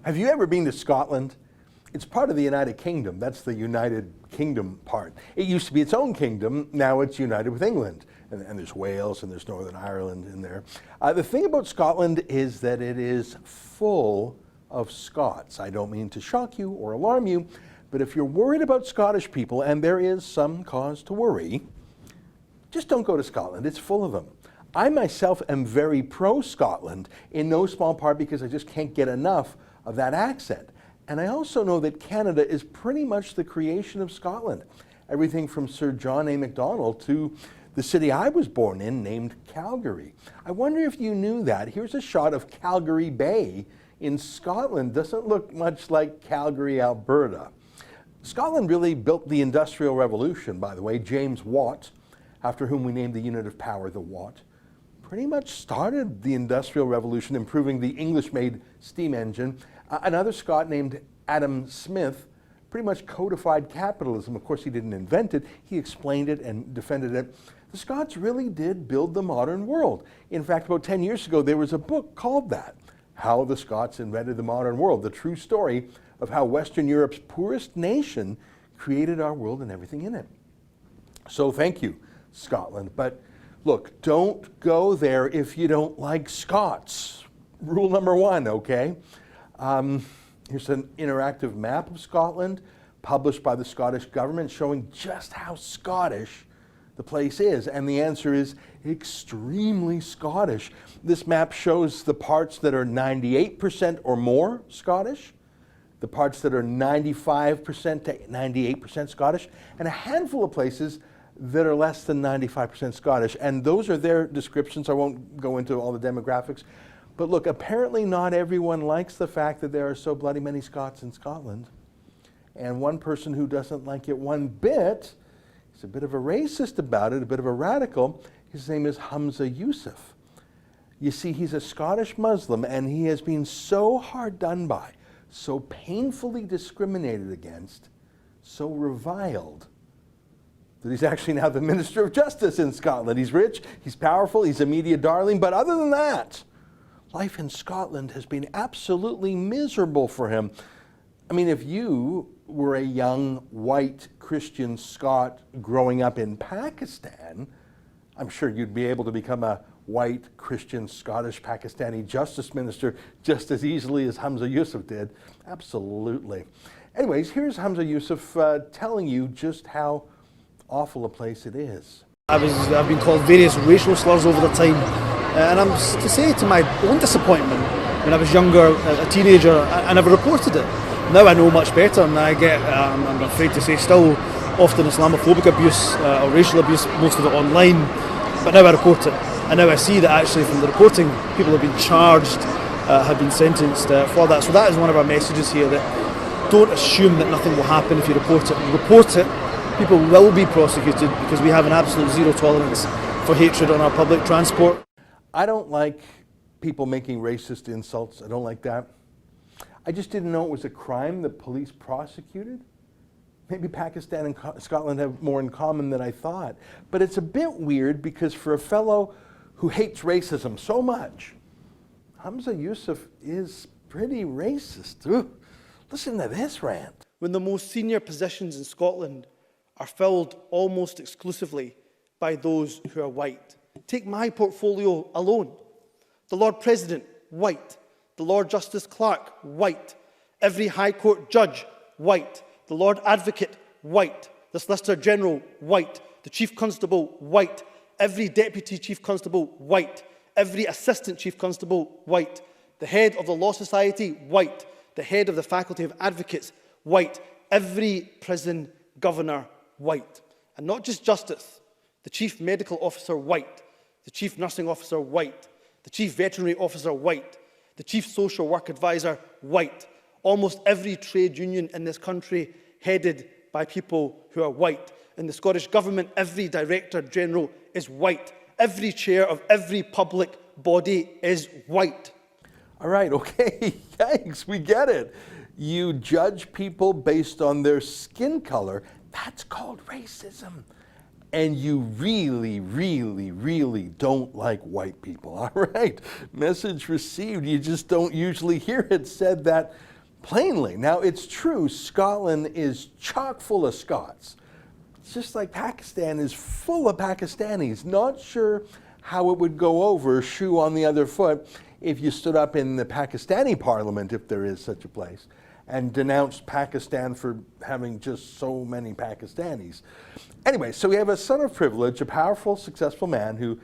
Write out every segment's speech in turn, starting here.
Have you ever been to Scotland? It's part of the United Kingdom. That's the United Kingdom part. It used to be its own kingdom. Now it's united with England. And there's Wales and there's Northern Ireland in there. The thing about Scotland is that it is full of Scots. I don't mean to shock you or alarm you, but if you're worried about Scottish people, and there is some cause to worry, just don't go to Scotland. It's full of them. I myself am very pro-Scotland, in no small part because I just can't get enough of that accent. And I also know that Canada is pretty much the creation of Scotland. Everything from Sir John A. Macdonald to the city I was born in, named Calgary. I wonder if you knew that. Here's a shot of Calgary Bay in Scotland. Doesn't look much like Calgary, Alberta. Scotland really built the Industrial Revolution, by the way. James Watt, after whom we named the unit of power the Watt, pretty much started the Industrial Revolution, improving the English-made steam engine. Another Scot named Adam Smith pretty much codified capitalism. Of course, he didn't invent it. He explained it and defended it. The Scots really did build the modern world. In fact, about 10 years ago, there was a book called that, How the Scots Invented the Modern World, the true story of how Western Europe's poorest nation created our world and everything in it. So thank you, Scotland. But look, don't go there if you don't like Scots. Rule number one, okay? Here's an interactive map of Scotland published by the Scottish government showing just how Scottish the place is. And the answer is extremely Scottish. This map shows the parts that are 98% or more Scottish, the parts that are 95% to 98% Scottish, and a handful of places that are less than 95% Scottish. And those are their descriptions. I won't go into all the demographics. But look, apparently not everyone likes the fact that there are so bloody many Scots in Scotland. And one person who doesn't like it one bit, he's a bit of a racist about it, a bit of a radical. His name is Humza Yousaf. You see, he's a Scottish Muslim, and he has been so hard done by, so painfully discriminated against, so reviled, that he's actually now the Minister of Justice in Scotland. He's rich, he's powerful, he's a media darling, but other than that, life in Scotland has been absolutely miserable for him. I mean, if you were a young, white, Christian Scot growing up in Pakistan, I'm sure you'd be able to become a white, Christian, Scottish, Pakistani Justice Minister just as easily as Humza Yousaf did. Absolutely. Anyways, here's Humza Yousaf telling you just how awful a place it is. I've been called various racial slurs over the time. And I'm to say, to my own disappointment, when I was younger, a teenager, I never reported it. Now I know much better, and I get, I'm afraid to say, still often Islamophobic abuse or racial abuse, most of it online, but now I report it. And now I see that actually from the reporting, people have been charged, have been sentenced for that. So that is one of our messages here, that don't assume that nothing will happen if you report it. Report it, people will be prosecuted, because we have an absolute zero tolerance for hatred on our public transport. I don't like people making racist insults. I don't like that. I just didn't know it was a crime that police prosecuted. Maybe Pakistan and Scotland have more in common than I thought. But it's a bit weird because for a fellow who hates racism so much, Humza Yousaf is pretty racist. Ooh, listen to this rant. When the most senior positions in Scotland are filled almost exclusively by those who are white. Take my portfolio alone. The Lord President, white. The Lord Justice Clerk, white. Every High Court judge, white. The Lord Advocate, white. The Solicitor General, white. The Chief Constable, white. Every Deputy Chief Constable, white. Every Assistant Chief Constable, white. The Head of the Law Society, white. The Head of the Faculty of Advocates, white. Every Prison Governor, white. And not just Justice. The Chief Medical Officer, white. The Chief Nursing Officer, white. The Chief Veterinary Officer, white. The Chief Social Work Advisor, white. Almost every trade union in this country headed by people who are white. In the Scottish Government, every Director General is white. Every chair of every public body is white. All right, okay, thanks, we get it. You judge people based on their skin color. That's called racism. And you really, really, really don't like white people. All right, message received. You just don't usually hear it said that plainly. Now, it's true, Scotland is chock full of Scots. It's just like Pakistan is full of Pakistanis. Not sure how it would go over, shoe on the other foot, if you stood up in the Pakistani parliament, if there is such a place, and denounced Pakistan for having just so many Pakistanis. Anyway, so we have a son of privilege, a powerful, successful man who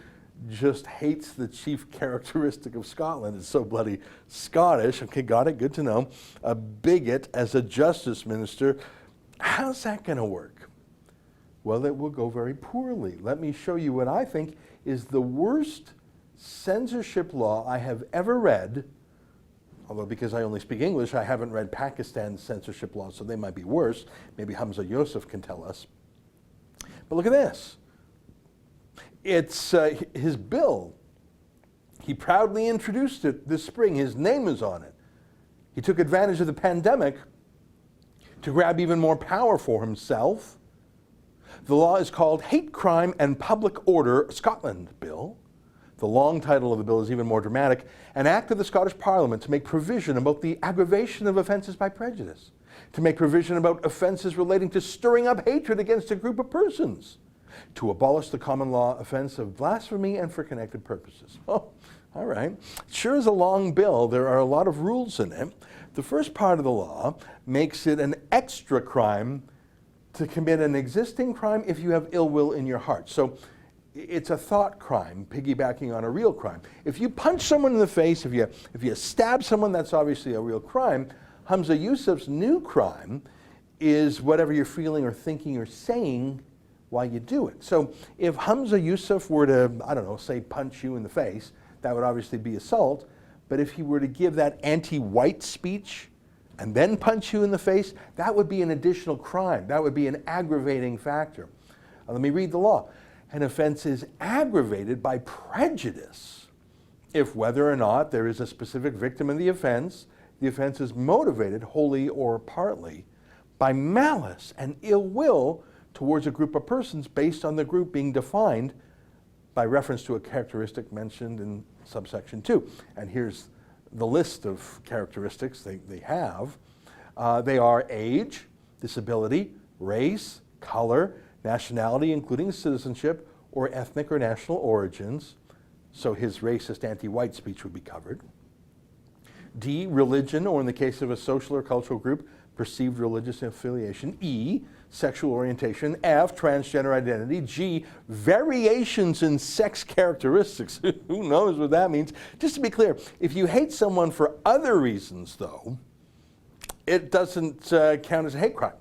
just hates the chief characteristic of Scotland. It's so bloody Scottish. Okay, got it, good to know. A bigot as a justice minister. How's that going to work? Well, it will go very poorly. Let me show you what I think is the worst censorship law I have ever read, although because I only speak English, I haven't read Pakistan's censorship laws, so they might be worse. Maybe Humza Yousaf can tell us. But look at this. It's his bill. He proudly introduced it this spring. His name is on it. He took advantage of the pandemic to grab even more power for himself. The law is called Hate Crime and Public Order Scotland Bill. The long title of the bill is even more dramatic. An act of the Scottish Parliament to make provision about the aggravation of offences by prejudice, to make provision about offences relating to stirring up hatred against a group of persons, to abolish the common law offence of blasphemy and for connected purposes. Oh, all right. Sure is a long bill. There are a lot of rules in it. The first part of the law makes it an extra crime to commit an existing crime if you have ill will in your heart. So it's a thought crime, piggybacking on a real crime. If you punch someone in the face, if you stab someone, that's obviously a real crime. Humza Yousaf's new crime is whatever you're feeling or thinking or saying while you do it. So if Humza Yousaf were to, I don't know, say punch you in the face, that would obviously be assault. But if he were to give that anti-white speech and then punch you in the face, that would be an additional crime. That would be an aggravating factor. Let me read the law. An offense is aggravated by prejudice if, whether or not there is a specific victim of the offense is motivated wholly or partly by malice and ill will towards a group of persons based on the group being defined by reference to a characteristic mentioned in subsection 2. And here's the list of characteristics they have. They are age, disability, race, color, nationality, including citizenship, or ethnic or national origins. So his racist anti-white speech would be covered. D, religion, or in the case of a social or cultural group, perceived religious affiliation. E, sexual orientation. F, transgender identity. G, variations in sex characteristics. Who knows what that means? Just to be clear, if you hate someone for other reasons, though, it doesn't count as a hate crime.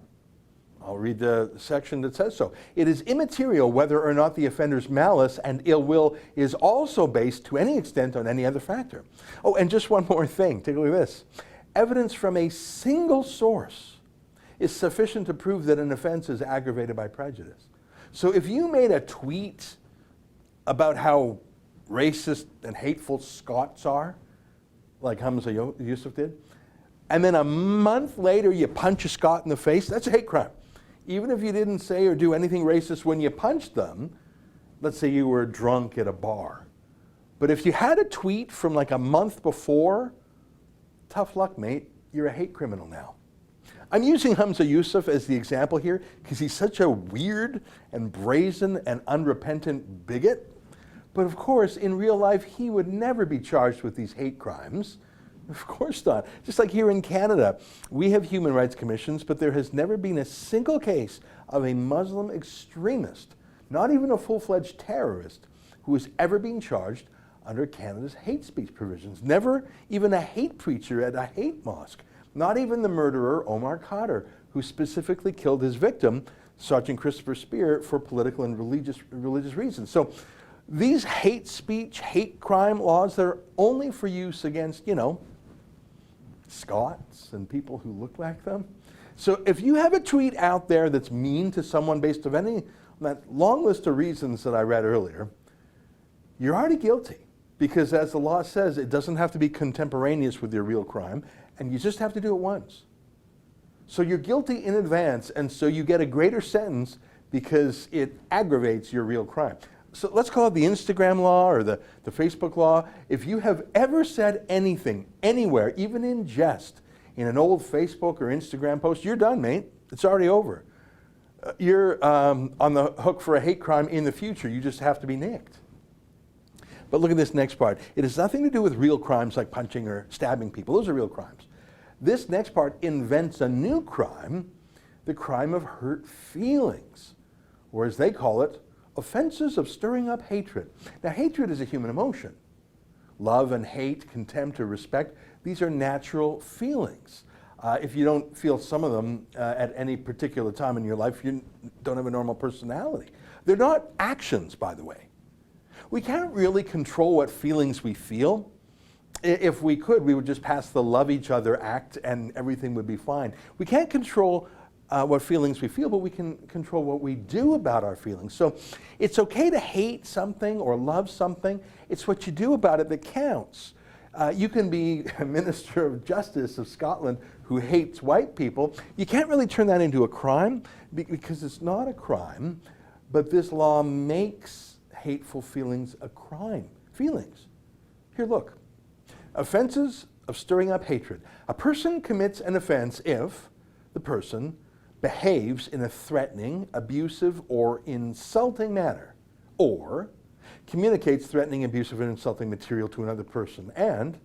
I'll read the section that says so. It is immaterial whether or not the offender's malice and ill will is also based to any extent on any other factor. Oh, and just one more thing. Take a look at this. Evidence from a single source is sufficient to prove that an offense is aggravated by prejudice. So if you made a tweet about how racist and hateful Scots are, like Humza Yousaf did, and then a month later you punch a Scot in the face, that's a hate crime. Even if you didn't say or do anything racist when you punched them, let's say you were drunk at a bar. But if you had a tweet from like a month before, tough luck, mate, you're a hate criminal now. I'm using Humza Yousaf as the example here because he's such a weird and brazen and unrepentant bigot. But of course, in real life, he would never be charged with these hate crimes. Of course not. Just like here in Canada, we have human rights commissions, but there has never been a single case of a Muslim extremist, not even a full-fledged terrorist, who has ever been charged under Canada's hate speech provisions. Never even a hate preacher at a hate mosque. Not even the murderer, Omar Khadr, who specifically killed his victim, Sergeant Christopher Spear, for political and religious reasons. So these hate speech, hate crime laws, they're only for use against, Scots and people who look like them. So if you have a tweet out there that's mean to someone based on that long list of reasons that I read earlier, you're already guilty. Because as the law says, it doesn't have to be contemporaneous with your real crime, and you just have to do it once. So you're guilty in advance, and so you get a greater sentence because it aggravates your real crime. So let's call it the Instagram law or the Facebook law. If you have ever said anything, anywhere, even in jest, in an old Facebook or Instagram post, you're done, mate. It's already over. You're on the hook for a hate crime in the future. You just have to be nicked. But look at this next part. It has nothing to do with real crimes like punching or stabbing people. Those are real crimes. This next part invents a new crime, the crime of hurt feelings, or as they call it, offenses of stirring up hatred. Now, hatred is a human emotion. Love and hate, contempt or respect, these are natural feelings. If you don't feel some of them at any particular time in your life, you don't have a normal personality. They're not actions, by the way. We can't really control what feelings we feel. If we could, we would just pass the Love Each Other Act and everything would be fine. We can't control what feelings we feel, but we can control what we do about our feelings. So it's okay to hate something or love something. It's what you do about it that counts. You can be a Minister of Justice of Scotland who hates white people. You can't really turn that into a crime because it's not a crime, but this law makes hateful feelings a crime. Feelings. Here, look. Offenses of stirring up hatred. A person commits an offense if the person behaves in a threatening, abusive, or insulting manner, or communicates threatening, abusive, and insulting material to another person, and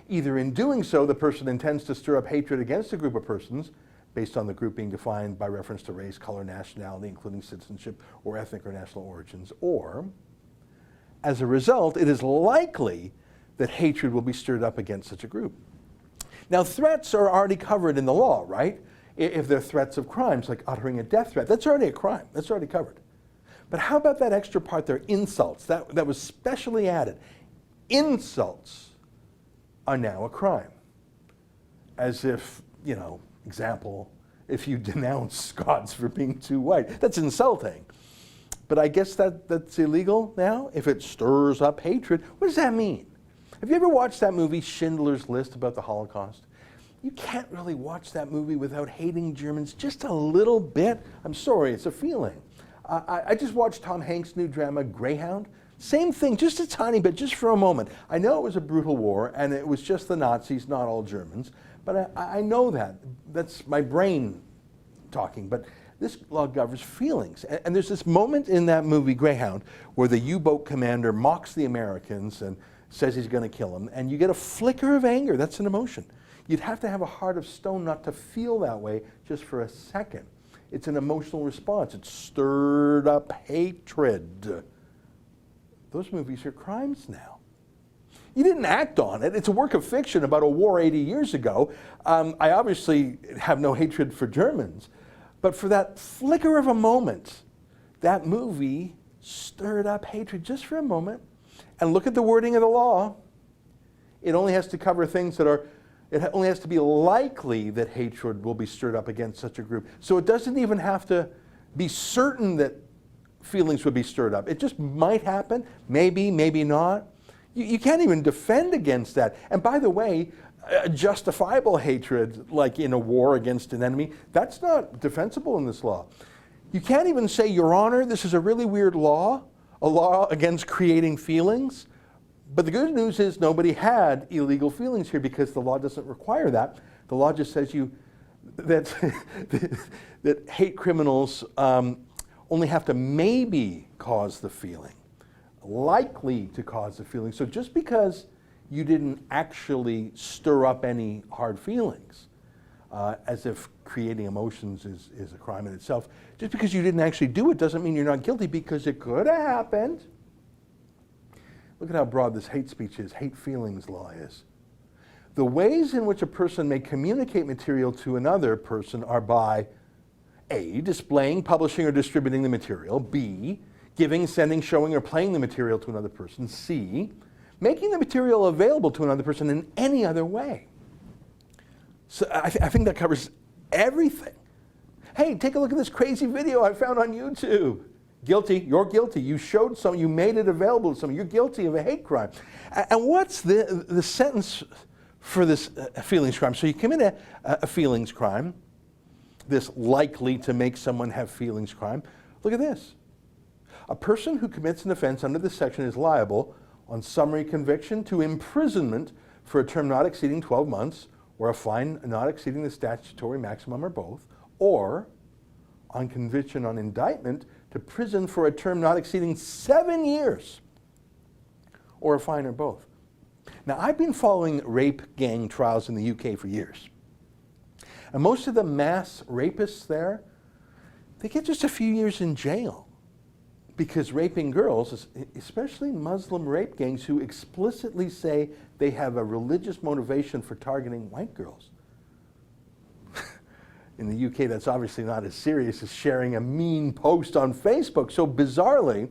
either in doing so the person intends to stir up hatred against a group of persons based on the group being defined by reference to race, color, nationality, including citizenship or ethnic or national origins, or as a result, it is likely that hatred will be stirred up against such a group. Now, threats are already covered in the law, right? If they're threats of crimes, like uttering a death threat, that's already a crime. That's already covered. But how about that extra part there, insults? That was specially added. Insults are now a crime. As if, you know, example, if you denounce Scots for being too white, that's insulting. But I guess that's illegal now, if it stirs up hatred. What does that mean? Have you ever watched that movie, Schindler's List, about the Holocaust? You can't really watch that movie without hating Germans just a little bit. I'm sorry, it's a feeling. I just watched Tom Hanks' new drama, Greyhound. Same thing, just a tiny bit, just for a moment. I know it was a brutal war, and it was just the Nazis, not all Germans, but I know that. That's my brain talking, but this law governs feelings. And there's this moment in that movie, Greyhound, where the U-boat commander mocks the Americans and says he's going to kill them, and you get a flicker of anger. That's an emotion. You'd have to have a heart of stone not to feel that way just for a second. It's an emotional response. It's stirred up hatred. Those movies are crimes now. You didn't act on it. It's a work of fiction about a war 80 years ago. I obviously have no hatred for Germans, but for that flicker of a moment, that movie stirred up hatred just for a moment. And look at the wording of the law. It only has to cover things that are, it only has to be likely that hatred will be stirred up against such a group. So it doesn't even have to be certain that feelings would be stirred up. It just might happen, maybe, maybe not. You can't even defend against that. And by the way, justifiable hatred, like in a war against an enemy, that's not defensible in this law. You can't even say, Your Honor, this is a really weird law, a law against creating feelings. But the good news is nobody had illegal feelings here because the law doesn't require that. The law just says that that hate criminals only have to maybe cause the feeling, likely to cause the feeling. So just because you didn't actually stir up any hard feelings, as if creating emotions is a crime in itself, just because you didn't actually do it doesn't mean you're not guilty, because it could have happened. Look at how broad this hate speech is, hate feelings law is. The ways in which a person may communicate material to another person are by A, displaying, publishing, or distributing the material, B, giving, sending, showing, or playing the material to another person, C, making the material available to another person in any other way. So I think that covers everything. Hey, take a look at this crazy video I found on YouTube. Guilty, you're guilty. You showed something, you made it available to someone. You're guilty of a hate crime. And what's the sentence for this feelings crime? So you commit a feelings crime, this likely to make someone have feelings crime. Look at this. A person who commits an offense under this section is liable on summary conviction to imprisonment for a term not exceeding 12 months or a fine not exceeding the statutory maximum or both, or on conviction on indictment to prison for a term not exceeding 7 years, or a fine or both. Now, I've been following rape gang trials in the UK for years. And most of the mass rapists there, they get just a few years in jail because raping girls, especially Muslim rape gangs who explicitly say they have a religious motivation for targeting white girls. In the UK, that's obviously not as serious as sharing a mean post on Facebook. So bizarrely,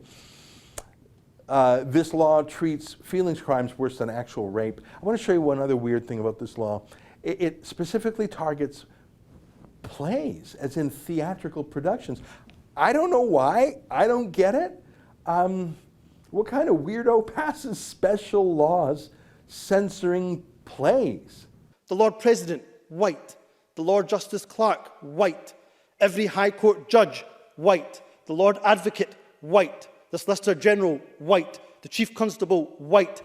this law treats feelings crimes worse than actual rape. I want to show you one other weird thing about this law. It specifically targets plays, as in theatrical productions. I don't know why. I don't get it. What kind of weirdo passes special laws censoring plays? The Lord President, white. The Lord Justice Clerk, white. Every High Court judge, white. The Lord Advocate, white. The Solicitor General, white. The Chief Constable, white.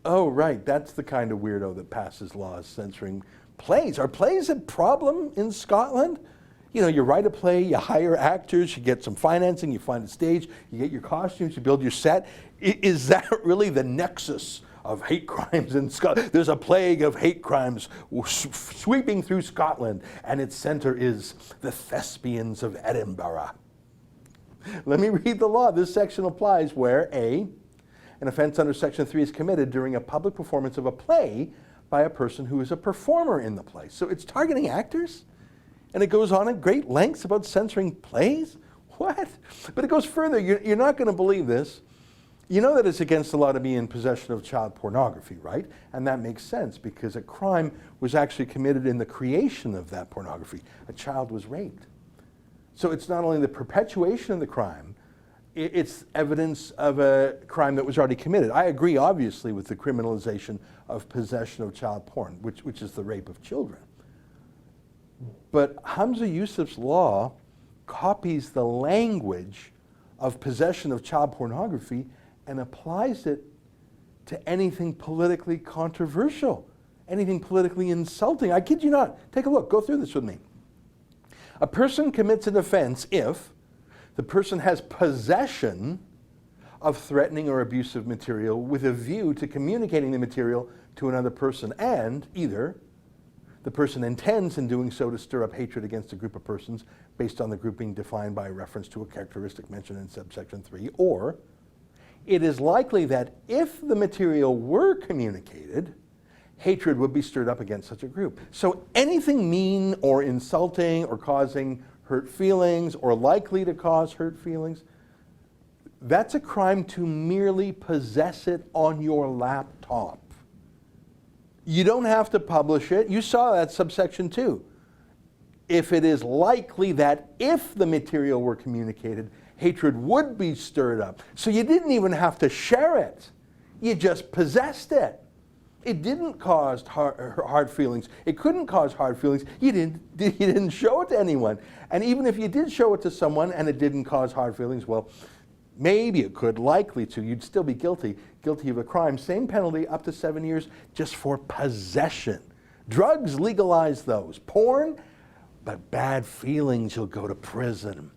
Oh, right. That's the kind of weirdo that passes laws censoring plays. Are plays a problem in Scotland? You know, you write a play, you hire actors, you get some financing, you find a stage, you get your costumes, you build your set. Is that really the nexus of hate crimes in Scotland? There's a plague of hate crimes sweeping through Scotland, and its center is the thespians of Edinburgh. Let me read the law. This section applies where A, an offense under Section 3 is committed during a public performance of a play by a person who is a performer in the play. So it's targeting actors? And it goes on at great lengths about censoring plays? What? But it goes further. You're not going to believe this. You know that it's against the law to be in possession of child pornography, right? And that makes sense because a crime was actually committed in the creation of that pornography. A child was raped. So it's not only the perpetuation of the crime, it's evidence of a crime that was already committed. I agree, obviously, with the criminalization of possession of child porn, which is the rape of children. But Humza Yousaf's law copies the language of possession of child pornography and applies it to anything politically controversial, anything politically insulting. I kid you not. Take a look. Go through this with me. A person commits an offense if the person has possession of threatening or abusive material with a view to communicating the material to another person, and either the person intends in doing so to stir up hatred against a group of persons based on the group being defined by reference to a characteristic mentioned in subsection 3, or it is likely that if the material were communicated, hatred would be stirred up against such a group. So anything mean or insulting or causing hurt feelings or likely to cause hurt feelings, that's a crime to merely possess it on your laptop. You don't have to publish it. You saw that subsection 2. If it is likely that if the material were communicated, hatred would be stirred up. So you didn't even have to share it. You just possessed it. It didn't cause hard feelings. It couldn't cause hard feelings. You didn't show it to anyone. And even if you did show it to someone and it didn't cause hard feelings, well, maybe it could, likely to. You'd still be guilty of a crime. Same penalty, up to 7 years, just for possession. Drugs, legalize those. Porn, but bad feelings, you'll go to prison.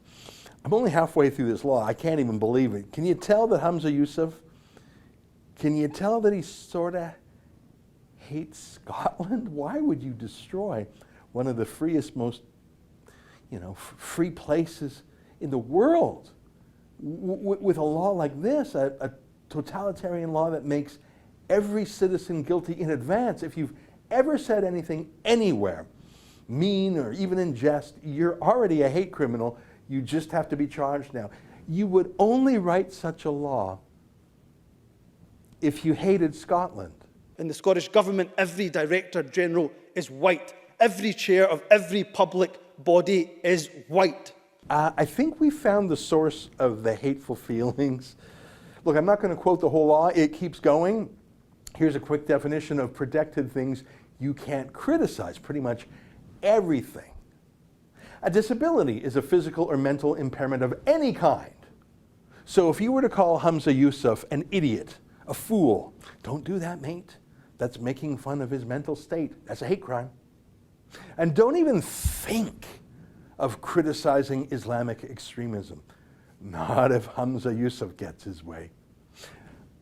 I'm only halfway through this law. I can't even believe it. Can you tell that Humza Yousaf, can you tell that he sort of hates Scotland? Why would you destroy one of the freest, most, free places in the world with a law like this, a totalitarian law that makes every citizen guilty in advance? If you've ever said anything anywhere, mean or even in jest, you're already a hate criminal. You just have to be charged now. You would only write such a law if you hated Scotland. In the Scottish Government, every Director General is white. Every chair of every public body is white. I think we found the source of the hateful feelings. Look, I'm not going to quote the whole law. It keeps going. Here's a quick definition of protected things you can't criticize. Pretty much everything. A disability is a physical or mental impairment of any kind. So if you were to call Humza Yousaf an idiot, a fool, don't do that, mate. That's making fun of his mental state. That's a hate crime. And don't even think of criticizing Islamic extremism. Not if Humza Yousaf gets his way.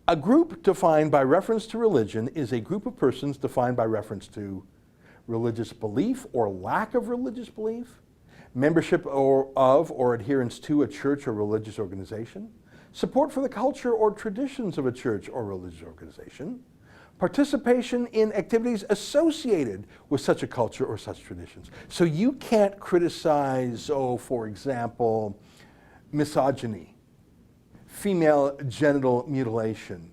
A group defined by reference to religion is a group of persons defined by reference to religious belief or lack of religious belief, membership of or adherence to a church or religious organization, support for the culture or traditions of a church or religious organization, participation in activities associated with such a culture or such traditions. So you can't criticize, for example, misogyny, female genital mutilation,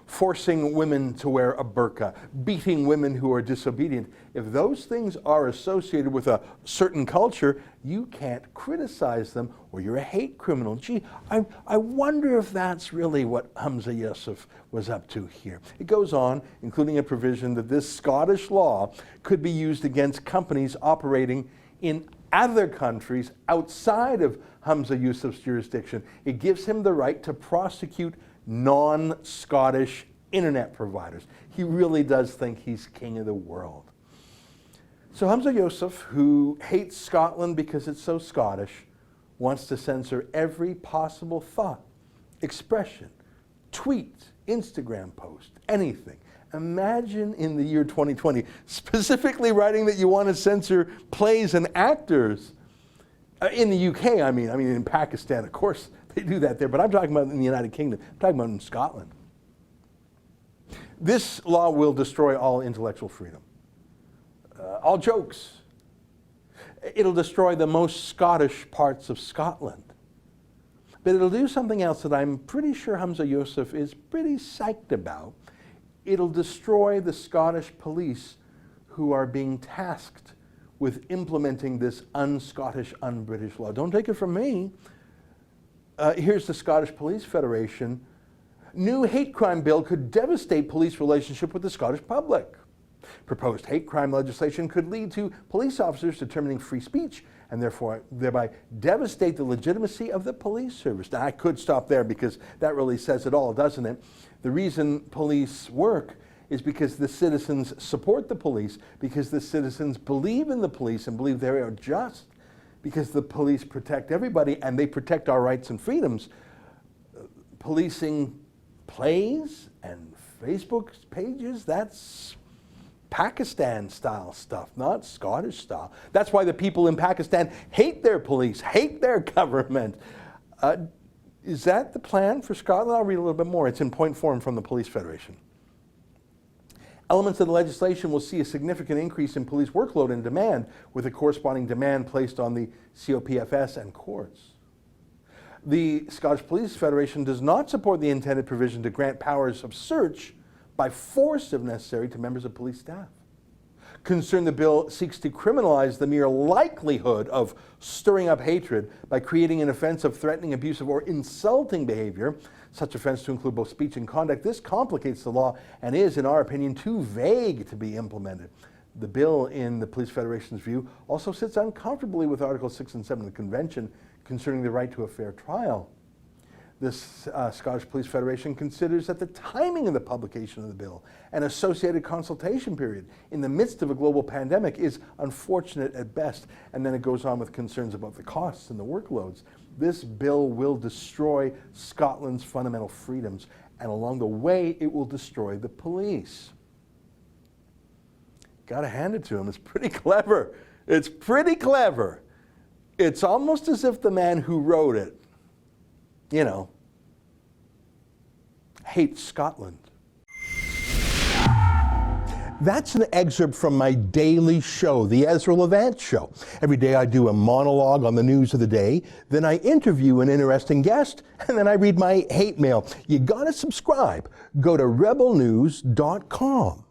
forcing women to wear a burqa, beating women who are disobedient. If those things are associated with a certain culture, you can't criticize them or you're a hate criminal. Gee, I wonder if that's really what Humza Yousaf was up to here. It goes on, including a provision that this Scottish law could be used against companies operating in other countries outside of Humza Yousaf's jurisdiction. It gives him the right to prosecute non-Scottish internet providers. He really does think he's king of the world. So Humza Yousaf, who hates Scotland because it's so Scottish, wants to censor every possible thought, expression, tweet, Instagram post, anything. Imagine in the year 2020, specifically writing that you want to censor plays and actors. In the UK, I mean in Pakistan, of course, they do that there, but I'm talking about in the United Kingdom. I'm talking about in Scotland. This law will destroy all intellectual freedom. All jokes. It'll destroy the most Scottish parts of Scotland. But it'll do something else that I'm pretty sure Humza Yousaf is pretty psyched about. It'll destroy the Scottish police who are being tasked with implementing this un-Scottish, un-British law. Don't take it from me. Here's the Scottish Police Federation. New hate crime bill could devastate police relationship with the Scottish public. Proposed hate crime legislation could lead to police officers determining free speech and thereby devastate the legitimacy of the police service. Now, I could stop there because that really says it all, doesn't it? The reason police work is because the citizens support the police, because the citizens believe in the police and believe they are just, because the police protect everybody and they protect our rights and freedoms. Policing plays and Facebook pages, that's Pakistan-style stuff, not Scottish style. That's why the people in Pakistan hate their police, hate their government. Is that the plan for Scotland? I'll read a little bit more. It's in point form from the Police Federation. Elements of the legislation will see a significant increase in police workload and demand, with a corresponding demand placed on the COPFS and courts. The Scottish Police Federation does not support the intended provision to grant powers of search by force, if necessary, to members of police staff. The bill seeks to criminalize the mere likelihood of stirring up hatred by creating an offense of threatening, abusive, or insulting behavior, such offense to include both speech and conduct. This complicates the law and is, in our opinion, too vague to be implemented. The bill, in the Police Federation's view, also sits uncomfortably with Articles 6 and 7 of the Convention concerning the right to a fair trial. This Scottish Police Federation considers that the timing of the publication of the bill and associated consultation period in the midst of a global pandemic is unfortunate at best. And then it goes on with concerns about the costs and the workloads. This bill will destroy Scotland's fundamental freedoms, and along the way, it will destroy the police. Gotta hand it to him, it's pretty clever. It's pretty clever. It's almost as if the man who wrote it, you know, hates Scotland. That's an excerpt from my daily show, the Ezra Levant Show. Every day I do a monologue on the news of the day, then I interview an interesting guest, and then I read my hate mail. You gotta subscribe. Go to RebelNews.com.